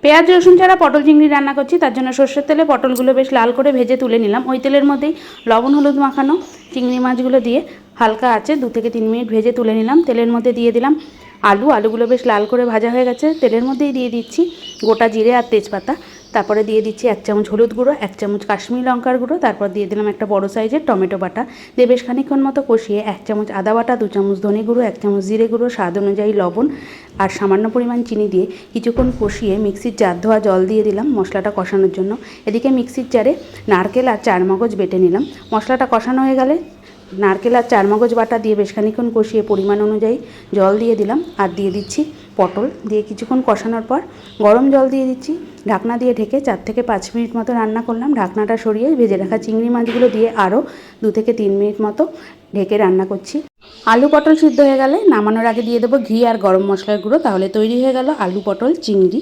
পেঁয়াজ রসুন ছাড়া পটল চিংড়ি রান্না করছি, তার জন্য সর্ষের তেলে পটলগুলো বেশ লাল করে ভেজে তুলে নিলাম। ওই তেলের মধ্যেই লবণ হলুদ মাখানো চিংড়ি মাছগুলো দিয়ে হালকা আছে 2 থেকে 3 মিনিট ভেজে তুলে নিলাম। তেলের মধ্যে দিয়ে দিলাম আলুগুলো বেশ লাল করে ভাজা হয়ে গেছে। তেলের মধ্যেই দিয়ে দিচ্ছি গোটা জিরে আর তেজপাতা, তারপরে দিয়ে দিচ্ছি 1 চামচ হলুদ গুঁড়ো, 1 চামচ কাশ্মীরি লঙ্কার গুঁড়ো, তারপর দিয়ে দিলাম একটা বড় সাইজের টমেটো বাটা দিয়ে বেশ খানিকক্ষণ মতো কষিয়ে 1 চামচ আদা বাটা, 2 চামচ ধনে গুঁড়ো, 1 চামচ জিরে গুঁড়ো, স্বাদ অনুযায়ী লবণ আর সামান্য পরিমাণ চিনি দিয়ে কিছুক্ষণ কষিয়ে মিক্সির জার ধোয়া জল দিয়ে দিলাম মশলাটা কষানোর জন্য। এদিকে মিক্সির জারে নারকেল আর চারমগজ বেটে নিলাম। মশলাটা কষানো হয়ে গেলে নারকেল আর চারমগজ বাটা দিয়ে বেশ খানিকক্ষণ কষিয়ে পরিমাণ অনুযায়ী জল দিয়ে দিলাম আর দিয়ে দিচ্ছি পটল দিয়ে কিছুক্ষণ কষানোর পর গরম জল দিয়ে দিচ্ছি। ঢাকনা দিয়ে ঢেকে 4 থেকে 5 মিনিট মতো রান্না করলাম। ঢাকনাটা সরিয়ে ভেজে রাখা চিংড়ি মাছগুলো দিয়ে আরও 2 থেকে 3 মিনিট মতো ঢেকে রান্না করছি। আলু পটল সিদ্ধ হয়ে গেলে নামানোর আগে দিয়ে দেবো ঘি আর গরম মশলার গুঁড়ো, তাহলে তৈরি হয়ে গেল আলু পটল চিংড়ি।